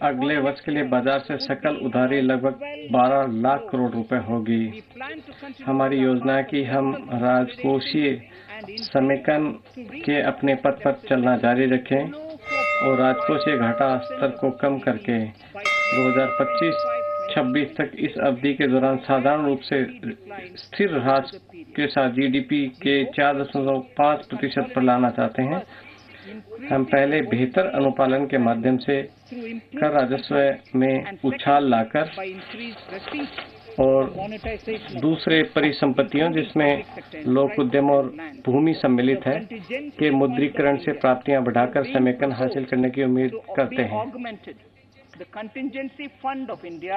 अगले वर्ष के लिए बाजार से सकल उधारी लगभग 12 लाख करोड़ रुपए होगी। हमारी योजना है कि हम राजकोषीय समेकन के अपने पथ पर चलना जारी रखें और राजकोषीय घाटा स्तर को कम करके 2025-26 तक इस अवधि के दौरान साधारण रूप से स्थिर ह्रास के साथ जीडीपी के 4.5% पर लाना चाहते हैं। हम पहले बेहतर अनुपालन के माध्यम से कर राजस्व में उछाल लाकर और दूसरे परिसंपत्तियों जिसमें लोक उद्यम और भूमि सम्मिलित है के मुद्रीकरण से प्राप्तियां बढ़ाकर समेकन हासिल करने की उम्मीद करते हैं।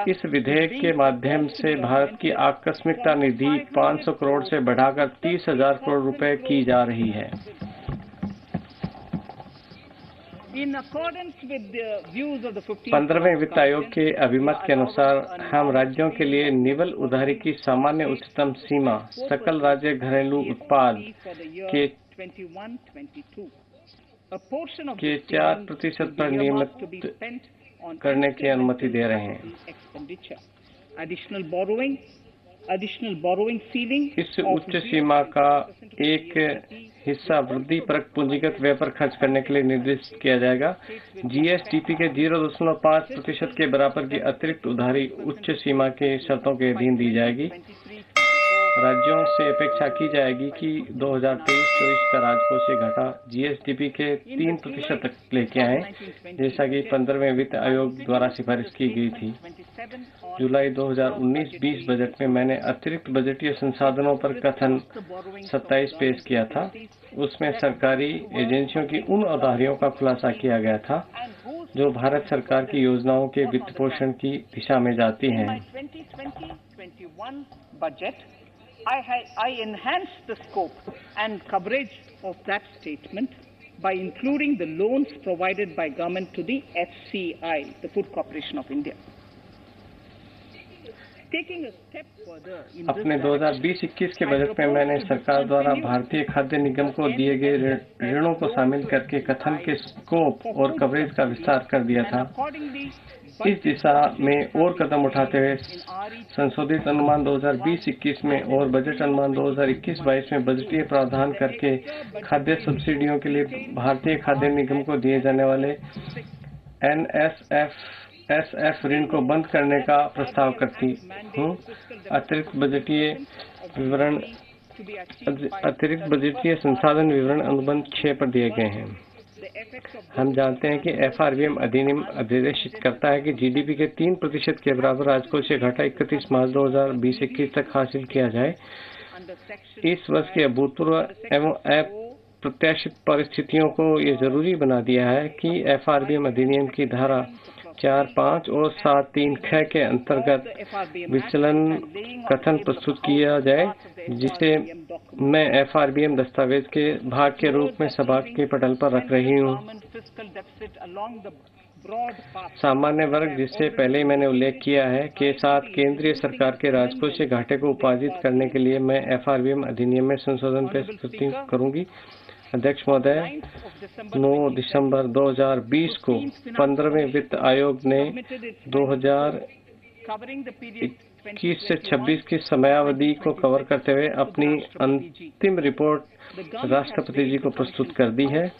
इस विधेयक के माध्यम से भारत की आकस्मिकता निधि 500 करोड़ से बढ़ाकर 30,000 करोड़ रुपए की जा रही है। 15वें वित्त आयोग के अभिमत के अनुसार हम राज्यों के लिए निवल उधारी की सामान्य उच्चतम सीमा सकल राज्य घरेलू उत्पाद के 4% पर नियमित करने की अनुमति दे रहे हैं। इस उच्च सीमा का एक हिस्सा वृद्धि परक पूंजीगत व्यय पर खर्च करने के लिए निर्दिष्ट किया जाएगा। जीएसडीपी के 0.5% के बराबर की अतिरिक्त उधारी उच्च सीमा के शर्तों के अधीन दी जाएगी। राज्यों से अपेक्षा की जाएगी कि 2023-24 का राजकोषीय घाटा जीएसडीपी के 3% तक लेके आए, जैसा कि 15वें वित्त आयोग द्वारा सिफारिश की गई थी। जुलाई 2019-20 बजट में मैंने अतिरिक्त बजटीय संसाधनों पर कथन 27 पेश किया था। उसमें सरकारी एजेंसियों की उन उधारियों का खुलासा किया गया था जो भारत सरकार की योजनाओं के वित्त पोषण की दिशा में जाती हैं। I enhanced the scope and coverage of that statement by including the loans provided by government to the FCI, the Food Corporation of India. अपने 2020-21 के बजट में मैंने सरकार द्वारा भारतीय खाद्य निगम को दिए गए ऋणों को शामिल करके कथन के स्कोप और कवरेज का विस्तार कर दिया था। इस दिशा में और कदम उठाते हुए संशोधित अनुमान 2020-21 में और बजट अनुमान 2021-22 में बजटीय प्रावधान करके खाद्य सब्सिडियों के लिए भारतीय खाद्य निगम को दिए जाने वाले एनएसएफ ऋण को बंद करने का प्रस्ताव करती हूँ। अतिरिक्त बजटीय संसाधन विवरण अनुबंध 6 पर दिए गए हैं। हम जानते हैं कि एफआरबीएम अधिनियम निर्देशित करता है कि जीडीपी के 3% के बराबर राजकोषीय घाटा 31 मार्च 2020-21 तक हासिल किया जाए। इस वर्ष के अभूतपूर्व एवं अप्रत्याशित परिस्थितियों को ये जरूरी बना दिया है कि एफआरबीएम अधिनियम की धारा 4, 5 और 7, 3 ख के अंतर्गत विचलन कथन प्रस्तुत किया जाए, जिसे मैं एफआरबीएम दस्तावेज के भाग के रूप में सभा के पटल पर रख रही हूँ। सामान्य वर्ग, जिससे पहले मैंने उल्लेख किया है, के साथ केंद्रीय सरकार के राजकोषीय घाटे को उपार्जित करने के लिए मैं एफआरबीएम अधिनियम में संशोधन पेश करूंगी। अध्यक्ष महोदय, 9 दिसंबर 2020 को 15वें वित्त आयोग ने 2021 से 26 की समयावधि को कवर करते हुए अपनी अंतिम रिपोर्ट राष्ट्रपति जी को प्रस्तुत कर दी है।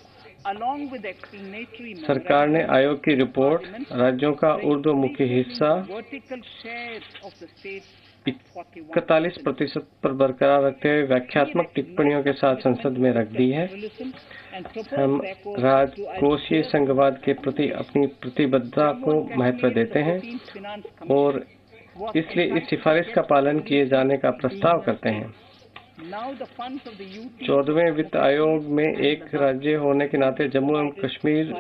सरकार ने आयोग की रिपोर्ट राज्यों का ऊर्ध्वमुखी हिस्सा 41% पर बरकरार रखते हुए व्याख्यात्मक टिप्पणियों के साथ संसद में रख दी है। हम राजकोषीय संघवाद के प्रति अपनी प्रतिबद्धता को महत्व देते हैं और इसलिए इस सिफारिश का पालन किए जाने का प्रस्ताव करते हैं। 14वें वित्त आयोग में एक राज्य होने के नाते जम्मू एवं कश्मीर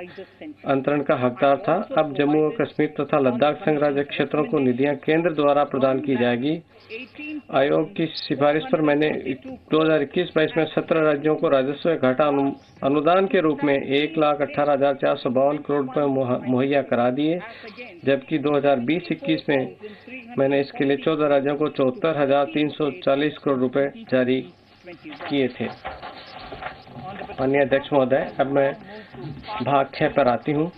अंतरण का हकदार था। अब जम्मू और कश्मीर तथा लद्दाख संघ राज्य क्षेत्रों को निधियां केंद्र द्वारा प्रदान की जाएगी। आयोग की सिफारिश पर मैंने 2021-22 में 17 राज्यों को राजस्व घाटा अनुदान के रूप में 1,18,452 करोड़ रुपए मुहैया करा दिए, जबकि 2020-21 में मैंने इसके लिए 14 राज्यों को 74,340 करोड़ रुपए जारी किए थे। माननीय अध्यक्ष महोदय, अब मैं भाग 6 पर आती हूँ।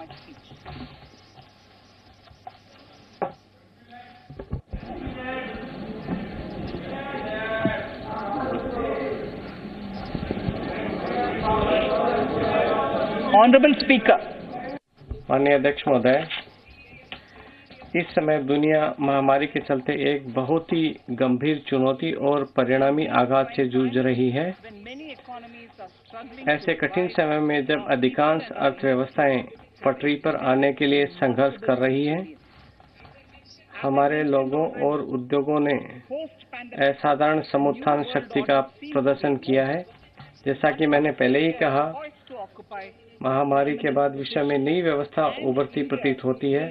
Honorable Speaker. माननीय अध्यक्ष महोदय, इस समय दुनिया महामारी के चलते एक बहुत ही गंभीर चुनौती और परिणामी आघात से जूझ रही है। ऐसे कठिन समय में जब अधिकांश अर्थव्यवस्थाएं पटरी पर आने के लिए संघर्ष कर रही हैं, हमारे लोगों और उद्योगों ने असाधारण समुत्थान शक्ति का प्रदर्शन किया है। जैसा कि मैंने पहले ही कहा, महामारी के बाद विश्व में नई व्यवस्था उभरती प्रतीत होती है,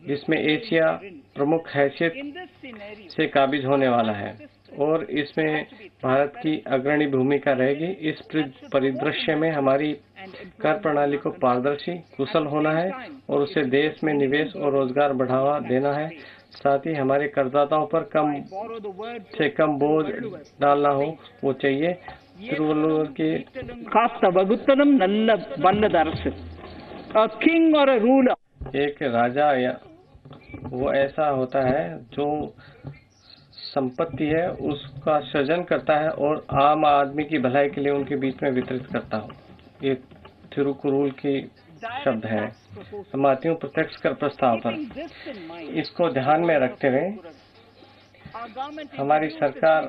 जिसमें एशिया प्रमुख हैसियत से काबिज होने वाला है और इसमें भारत की अग्रणी भूमिका रहेगी। इस परिदृश्य में हमारी कर प्रणाली को पारदर्शी, कुशल होना है और उसे देश में निवेश और रोजगार बढ़ावा देना है। साथ ही हमारे करदाताओं पर कम से कम बोझ डालना हो वो चाहिए। तिरुवल्लुवर के कास्ता वगुत्तनम null बल्लद अरसु, a king or a ruler, एक राजा या वो ऐसा होता है जो संपत्ति है उसका सृजन करता है और आम आदमी की भलाई के लिए उनके बीच में वितरित करता हो। ये तिरुकुरुल की शब्द है। समातियों प्रत्यक्ष कर प्रस्ताव पर इसको ध्यान में रखते हुए हमारी सरकार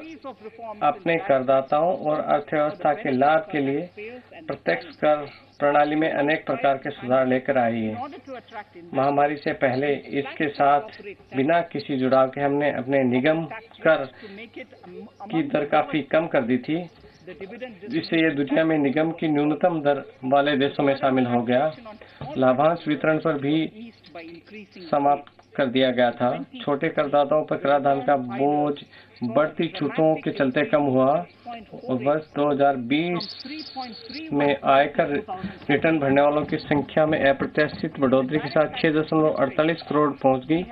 अपने करदाताओं और अर्थव्यवस्था के लाभ के लिए प्रत्यक्ष कर प्रणाली में अनेक प्रकार के सुधार लेकर आई है। महामारी से पहले इसके साथ बिना किसी जुड़ाव के हमने अपने निगम कर की दर काफी कम कर दी थी, जिससे ये दुनिया में निगम की न्यूनतम दर वाले देशों में शामिल हो गया। लाभांश वितरण पर भी समाप्त कर दिया गया था। छोटे करदाताओं पर कराधान का बोझ बढ़ती छूटों के चलते कम हुआ और वर्ष 2020 में आयकर रिटर्न भरने वालों की संख्या में अप्रत्याशित बढ़ोतरी के साथ 6.48 करोड़ पहुंच गई।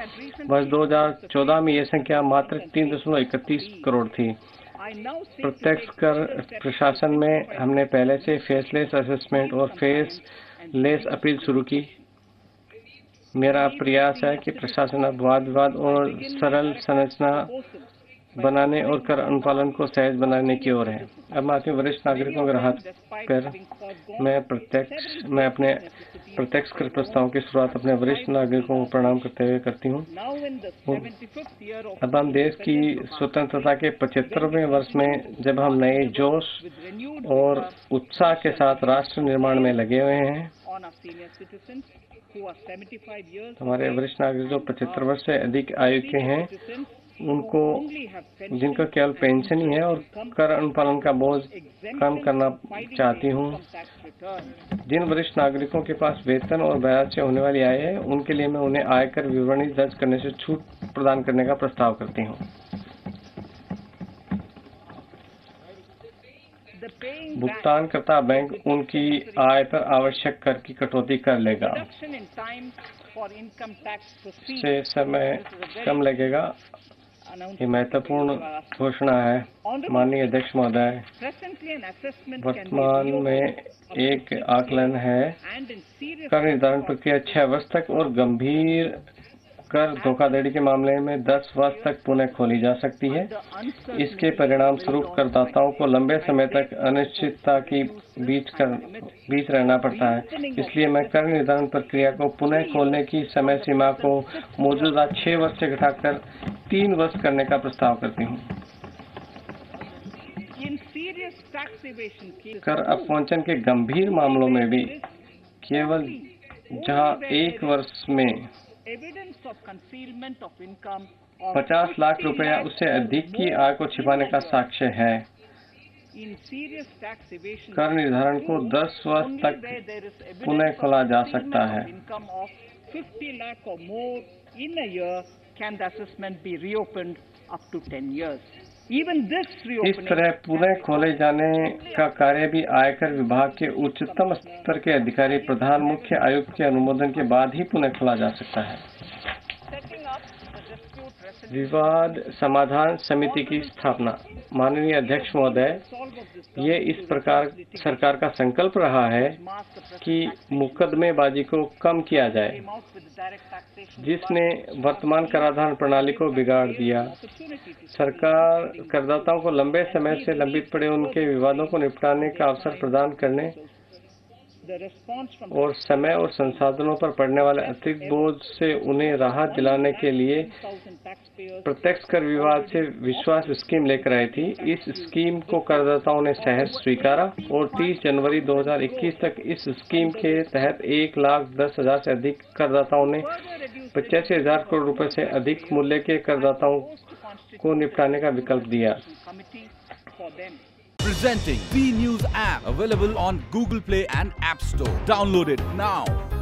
वर्ष 2014 में यह संख्या मात्र 3.31 करोड़ थी। प्रत्यक्ष कर प्रशासन में हमने पहले से फेसलेस असेसमेंट और फेसलेस अपील शुरू की। मेरा प्रयास है कि प्रशासन अब वाद विवाद और सरल संरचना बनाने और कर अनुपालन को सहज बनाने की ओर है। अब मैं अपने वरिष्ठ नागरिकों के राहत पर मैं अपने प्रत्यक्ष कर प्रस्ताव की शुरुआत अपने वरिष्ठ नागरिकों को प्रणाम करते हुए करती हूँ। अब हम देश की स्वतंत्रता के 75वें वर्ष में जब हम नए जोश और उत्साह के साथ राष्ट्र निर्माण में लगे हुए हैं, हमारे वरिष्ठ नागरिक जो 75 वर्ष से अधिक आयु के हैं, उनको जिनका केवल पेंशन ही है और कर अनुपालन का बोझ कम करना चाहती हूँ। जिन वरिष्ठ नागरिकों के पास वेतन और ब्याज से होने वाली आय है, उनके लिए मैं उन्हें आयकर विवरणी दर्ज करने से छूट प्रदान करने का प्रस्ताव करती हूँ। भुगतानकर्ता बैंक उनकी आय पर आवश्यक कर की कटौती कर लेगा। से समय कम लगेगा। ये महत्वपूर्ण घोषणा है। माननीय अध्यक्ष महोदय, वर्तमान में एक आकलन है कर निर्धारण प्रक्रिया 6 वर्ष तक और गंभीर कर धोखाधड़ी के मामले में 10 वर्ष तक पुनः खोली जा सकती है। इसके परिणाम स्वरूप करदाताओं को लंबे समय तक अनिश्चितता की बीच रहना पड़ता है। इसलिए मैं कर निर्धारण प्रक्रिया को पुनः खोलने की समय सीमा को मौजूदा 6 वर्ष से घटाकर 3 वर्ष करने का प्रस्ताव करती हूँ। कर अपवंचन के गंभीर मामलों में भी केवल जहां 1 वर्ष में 50 लाख रुपया उससे अधिक की आय को छिपाने का साक्ष्य है, कर निर्धारण को 10 वर्ष तक पुनः खोला जा सकता है। इस तरह पुनः खोले जाने का कार्य भी आयकर विभाग के उच्चतम स्तर के अधिकारी प्रधान मुख्य आयुक्त के अनुमोदन के बाद ही पुनः खोला जा सकता है। विवाद समाधान समिति की स्थापना। माननीय अध्यक्ष महोदय, ये इस प्रकार सरकार का संकल्प रहा है कि मुकदमेबाजी को कम किया जाए, जिसने वर्तमान कराधान प्रणाली को बिगाड़ दिया। सरकार करदाताओं को लंबे समय से लंबित पड़े उनके विवादों को निपटाने का अवसर प्रदान करने और समय और संसाधनों पर पड़ने वाले अतिरिक्त बोझ से उन्हें राहत दिलाने के लिए प्रत्यक्ष कर विवाद से विश्वास स्कीम लेकर आई थी। इस स्कीम को करदाताओं ने सहर्ष स्वीकारा और 30 जनवरी 2021 तक इस स्कीम के तहत 1,10,000 से अधिक करदाताओं ने 85,000 करोड़ रुपए से अधिक मूल्य के करदाताओं को निपटाने का विकल्प दिया। Presenting B News app, available on Google Play and App Store. Download it now.